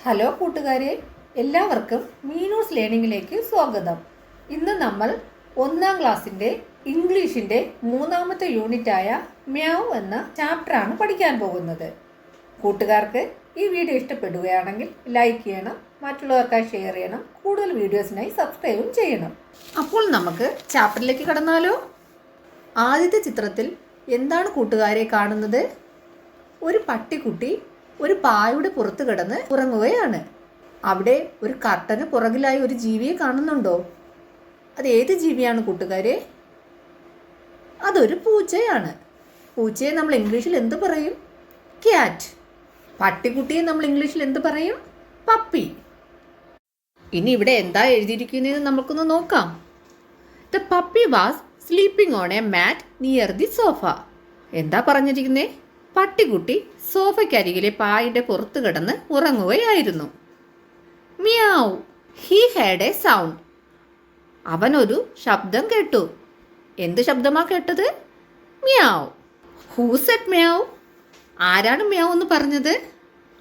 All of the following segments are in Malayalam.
ഹലോ കൂട്ടുകാരെ, എല്ലാവർക്കും മീനൂസ് ലേണിംഗിലേക്ക് സ്വാഗതം. ഇന്ന് നമ്മൾ 1ാം ക്ലാസ്സിൻ്റെ ഇംഗ്ലീഷിൻ്റെ 3ാമത്തെ യൂണിറ്റായ മ്യാവ് എന്ന ചാപ്റ്ററാണ് പഠിക്കാൻ പോകുന്നത്. കൂട്ടുകാർക്ക് ഈ വീഡിയോ ഇഷ്ടപ്പെടുകയാണെങ്കിൽ ലൈക്ക് ചെയ്യണം, മറ്റുള്ളവർക്കായി ഷെയർ ചെയ്യണം, കൂടുതൽ വീഡിയോസിനായി സബ്സ്ക്രൈബും ചെയ്യണം. അപ്പോൾ നമുക്ക് ചാപ്റ്ററിലേക്ക് കടന്നാലോ? ആദ്യത്തെ ചിത്രത്തിൽ എന്താണ് കൂട്ടുകാരെ കാണുന്നത്? ഒരു പട്ടിക്കുട്ടി ഒരു പായുടെ പുറത്ത് കിടന്ന് ഉറങ്ങുകയാണ്. അവിടെ ഒരു കർട്ടന് പുറകിലായി ഒരു ജീവിയെ കാണുന്നുണ്ടോ? അത് ഏത് ജീവിയാണ് കൂട്ടുകാരെ? അതൊരു പൂച്ചയാണ്. പൂച്ചയെ നമ്മൾ ഇംഗ്ലീഷിൽ എന്ത് പറയും? ക്യാറ്റ്. പട്ടിക്കുട്ടിയെ നമ്മൾ ഇംഗ്ലീഷിൽ എന്ത് പറയും? പപ്പി. ഇനി ഇവിടെ എന്താ എഴുതിയിരിക്കുന്നതെന്ന് നമുക്കൊന്ന് നോക്കാം. The puppy was sleeping on a mat near the sofa. എന്താ പറഞ്ഞിരിക്കുന്നേ? പട്ടിക്കുട്ടി സോഫയ്ക്കരികിലെ പായിൻ്റെ പുറത്ത് കിടന്ന് ഉറങ്ങുകയായിരുന്നു. Meow. He had a sound. അവനൊരു ശബ്ദം കേട്ടു. എന്ത് ശബ്ദമാ കേട്ടത്? മ്യാവ്. Who said meow? ആരാണ് മ്യാവ് എന്ന് പറഞ്ഞത്?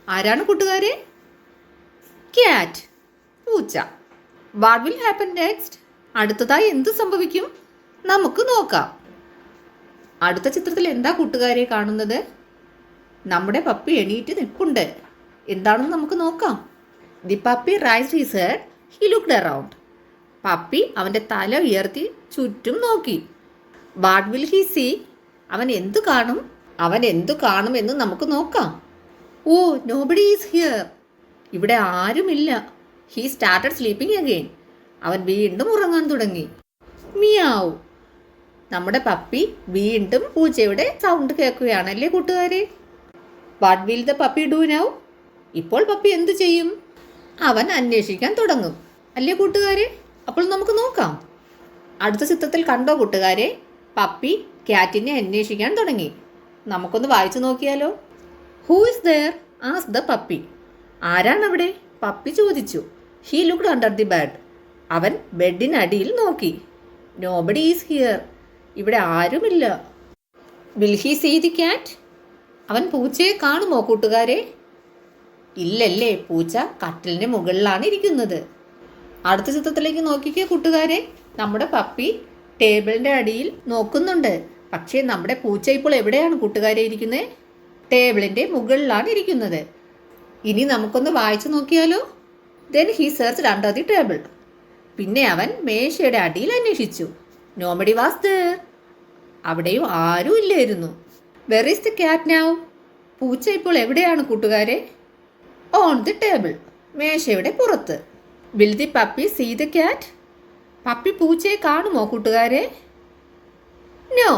ആരാണ് കൂട്ടുകാരെ? ക്യാറ്റ്, പൂച്ച. What will happen next? അടുത്തതായി എന്ത് സംഭവിക്കും? നമുക്ക് നോക്കാം. അടുത്ത ചിത്രത്തിൽ എന്താ കൂട്ടുകാരെ കാണുന്നത്? നമ്മുടെ പപ്പി എണീറ്റ് നിൽപ്പുണ്ട്. എന്താണെന്ന് നമുക്ക് നോക്കാം. The puppy raised his head. He looked around. Puppy അവൻ്റെ തല ഉയർത്തി ചുറ്റും നോക്കി. What will he see? അവൻ എന്തു കാണും? അവൻ എന്തു കാണുമെന്ന് നമുക്ക് നോക്കാം. Oh, nobody is here. ഇവിടെ ആരുമില്ല. He started sleeping again. അവൻ വീണ്ടും ഉറങ്ങാൻ തുടങ്ങി. മിയാവ്. നമ്മുടെ പപ്പി വീണ്ടും പൂച്ചയുടെ സൗണ്ട് കേൾക്കുകയാണല്ലേ കൂട്ടുകാരെ? What will the puppy do now? ഇപ്പോൾ പപ്പി എന്ത് ചെയ്യും? അവൻ അന്വേഷിക്കാൻ തുടങ്ങും അല്ലേ കൂട്ടുകാരെ? അപ്പോൾ നമുക്ക് നോക്കാം. അടുത്ത ചിത്രത്തിൽ കണ്ടോ കൂട്ടുകാരെ? പപ്പി ക്യാറ്റിനെ അന്വേഷിക്കാൻ തുടങ്ങി. നമുക്കൊന്ന് വായിച്ചു നോക്കിയാലോ? Who is there? Asked the puppy. ആരാണവിടെ? പപ്പി ചോദിച്ചു. He looked under the bed. അവൻ ബെഡിനടിയിൽ നോക്കി. Nobody is here. ഇവിടെ ആരുമില്ല. Will he see the cat? അവൻ പൂച്ചയെ കാണുമോ കൂട്ടുകാരെ? ഇല്ലല്ലേ, പൂച്ച കട്ടിലിന് മുകളിലാണ് ഇരിക്കുന്നത്. അടുത്ത ചിത്രത്തിലേക്ക് നോക്കിക്കേ കൂട്ടുകാരെ. നമ്മുടെ പപ്പി ടേബിളിൻ്റെ അടിയിൽ നോക്കുന്നുണ്ട്. പക്ഷേ നമ്മുടെ പൂച്ച ഇപ്പോൾ എവിടെയാണ് കൂട്ടുകാരെ ഇരിക്കുന്നത്? ടേബിളിൻ്റെ മുകളിലാണ് ഇരിക്കുന്നത്. ഇനി നമുക്കൊന്ന് വായിച്ചു നോക്കിയാലോ? Then he searched under the table. പിന്നെ അവൻ മേശയുടെ അടിയിൽ അന്വേഷിച്ചു. Nobody was there. അവിടെയും ആരും ഇല്ലായിരുന്നു. Where is the cat now? പൂച്ച ഇപ്പോൾ എവിടെയാണ് കൂട്ടുകാരെ? On the table. മേശയുടെ പുറത്ത്. Will the puppy see the cat? Puppy പൂച്ചയെ കാണുമോ കൂട്ടുകാരെ? നോ.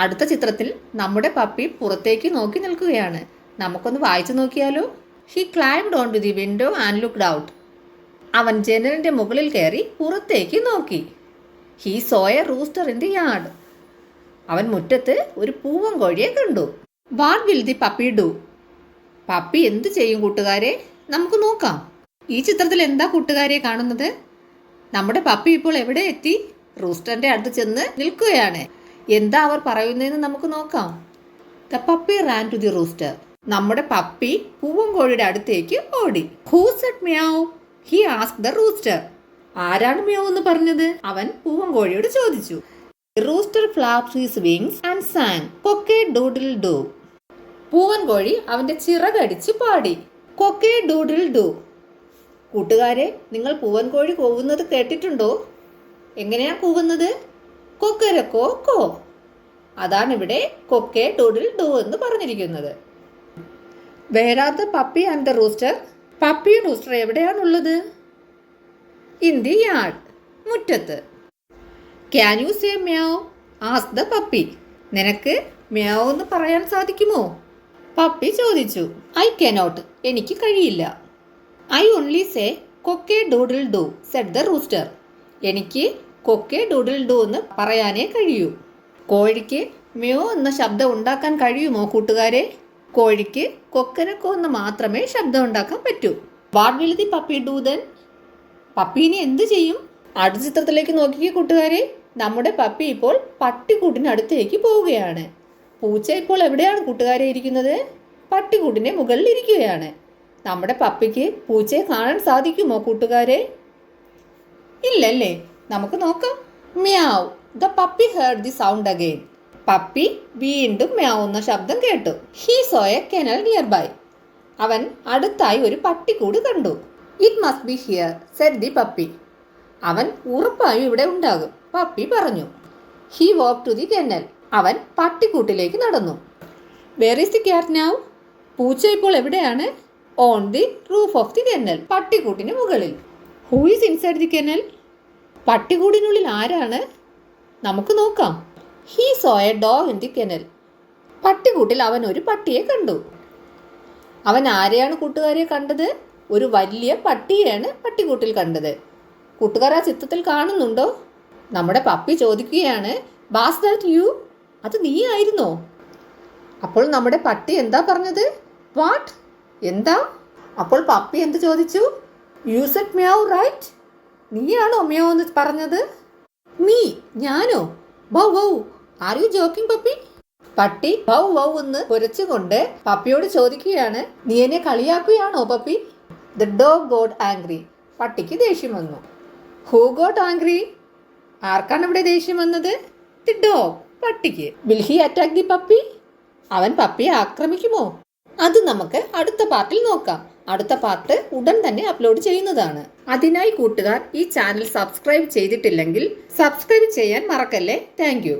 അടുത്ത ചിത്രത്തിൽ നമ്മുടെ പപ്പി പുറത്തേക്ക് നോക്കി നിൽക്കുകയാണ്. നമുക്കൊന്ന് വായിച്ചു നോക്കിയാലോ? He climbed on to the window and looked out. അവൻ ജനലിൻ്റെ മുകളിൽ കയറി പുറത്തേക്ക് നോക്കി. He saw a rooster in the yard. അവൻ മുറ്റത്ത് ഒരു പൂവൻ കോഴിയെ കണ്ടു. What will the puppy do? Puppy എന്ത് ചെയ്യും കൂട്ടുകാരെ? നമുക്ക് നോക്കാം. ഈ ചിത്രത്തിൽ എന്താ കൂട്ടുകാരെ കാണുന്നത്? നമ്മുടെ പപ്പി ഇപ്പോൾ എവിടെ എത്തി? റൂസ്റ്ററിന്റെ അടുത്ത് ചെന്ന് നിൽക്കുകയാണ്. എന്താ അവർ പറയുന്നതെന്ന് നമുക്ക് നോക്കാം. The puppy ran to the rooster. നമ്മുടെ പപ്പി പൂവൻ കോഴിയുടെ അടുത്തേക്ക് ഓടി. Who said meow? He asked the rooster. ആരാണ് മ്യാവ് എന്ന് പറഞ്ഞത്? അവൻ പൂവൻ കോഴിയോട് ചോദിച്ചു. Rooster flapped his wings and sang cock-a-doodle-doo. പൂവൻ കോഴി അവന്റെ ചിറകടിച്ചു പാടി കൊക്കേ ഡൂഡിൽ ഡു. കൂട്ടുകാരെ, നിങ്ങൾ പൂവൻ കോഴി കൂവുന്നത് കേട്ടിട്ടുണ്ടോ? എങ്ങനെയാ കൂവുന്നത്? കൊക്കരക്കോ കോ. അതാണ് ഇവിടെ കൊക്കേ ഡൂഡിൽ ഡു എന്ന് പറഞ്ഞിരിക്കുന്നത്. Where are the puppy and the rooster? പപ്പിയും റൂസ്റ്റർ എവിടെയാണുള്ളത്? In the yard. മുറ്റത്ത്. Can you say meow? Asked the puppy. നിനക്ക് മ്യാവ് എന്ന് പറയാൻ സാധിക്കുമോ? പപ്പി ചോദിച്ചു. I cannot. എനിക്ക് കഴിയില്ല. I only say cock-a-doodle-doo said the rooster. എനിക്ക് കൊക്കേ ഡൂഡിൽ ഡു എന്ന് പറയാനേ കഴിയൂ. കോഴിക്ക് മ്യോ എന്ന ശബ്ദം ഉണ്ടാക്കാൻ കഴിയുമോ കൂട്ടുകാരെ? കോഴിക്ക് കൊക്കരക്കോ എന്ന് മാത്രമേ ശബ്ദം ഉണ്ടാക്കാൻ പറ്റൂ. What will the puppy do then? പപ്പീനെ എന്ത് ചെയ്യും? അടുത്ത ചിത്രത്തിലേക്ക് നോക്കിക്കേ കൂട്ടുകാരെ. നമ്മുടെ പപ്പി ഇപ്പോൾ പട്ടിക്കൂട്ടിനടുത്തേക്ക് പോവുകയാണ്. പൂച്ച ഇപ്പോൾ എവിടെയാണ് കൂട്ടുകാരെ ഇരിക്കുന്നത്? പട്ടിക്കൂട്ടിൻ്റെ മുകളിൽ ഇരിക്കുകയാണ്. നമ്മുടെ പപ്പിക്ക് പൂച്ചയെ കാണാൻ സാധിക്കുമോ കൂട്ടുകാരെ? ഇല്ലല്ലേ? നമുക്ക് നോക്കാം. Meow. The puppy heard the sound again. Puppy വീണ്ടും മ്യാവുന്ന ശബ്ദം കേട്ടു. He saw a kennel nearby. അവൻ അടുത്തായി ഒരു പട്ടിക്കൂട് കണ്ടു. It must be here said the puppy. അവൻ ഉറപ്പായും ഇവിടെ ഉണ്ടാകും, പപ്പി പറഞ്ഞു. He walk to the kennel. അവൻ പട്ടിക്കൂട്ടിലേക്ക് നടന്നു. Where is the cat now? പൂച്ച ഇപ്പോൾ എവിടെയാണ്? On the roof of the kennel. പട്ടിക്കൂട്ടിന് മുകളിൽ. Who is inside the kennel? പട്ടിക്കൂടിനുള്ളിൽ ആരാണ്? നമുക്ക് നോക്കാം. He saw a dog in the kennel. പട്ടിക്കൂട്ടിൽ അവൻ ഒരു പട്ടിയെ കണ്ടു. അവൻ ആരെയാണ് കൂട്ടുകാരെ കണ്ടത്? ഒരു വലിയ പട്ടിയെയാണ് പട്ടിക്കൂട്ടിൽ കണ്ടത്. കൂട്ടുകാർ ആ ചിത്രത്തിൽ കാണുന്നുണ്ടോ? നമ്മുടെ പപ്പി ചോദിക്കുകയാണ്, വാസ് ദാറ്റ് യു? അത് നീ ആയിരുന്നോ? അപ്പോൾ നമ്മുടെ പട്ടി എന്താ പറഞ്ഞത്? വാട്ട്? എന്താ? അപ്പോൾ പപ്പി എന്ത് ചോദിച്ചു? You said meow right? നീയാണോ മ്യാവ് എന്ന് പറഞ്ഞത്? മീ? ഞാനോ? Wow wow, are you joking puppy? പട്ടി വൗ വൗ എന്ന് കുരച്ചുകൊണ്ട് പപ്പിയോട് ചോദിക്കുകയാണ്, നീ എന്നെ കളിയാക്കുകയാണോ puppy? The dog got angry. പട്ടിക്ക് ദേഷ്യം വന്നു. Who got angry? ആർക്കാണ് ഇവിടെ ദേഷ്യം വന്നത്? ദി ഡോഗ്, പട്ടിക്ക്. Will he attack the puppy? അവൻ പപ്പിയെ ആക്രമിക്കുമോ? അത് നമുക്ക് അടുത്ത പാർട്ടിൽ നോക്കാം. അടുത്ത പാർട്ട് ഉടൻ തന്നെ അപ്ലോഡ് ചെയ്യുന്നതാണ്. അതിനായി കൂട്ടുകാർ ഈ ചാനൽ സബ്സ്ക്രൈബ് ചെയ്തിട്ടില്ലെങ്കിൽ സബ്സ്ക്രൈബ് ചെയ്യാൻ മറക്കല്ലേ. Thank you.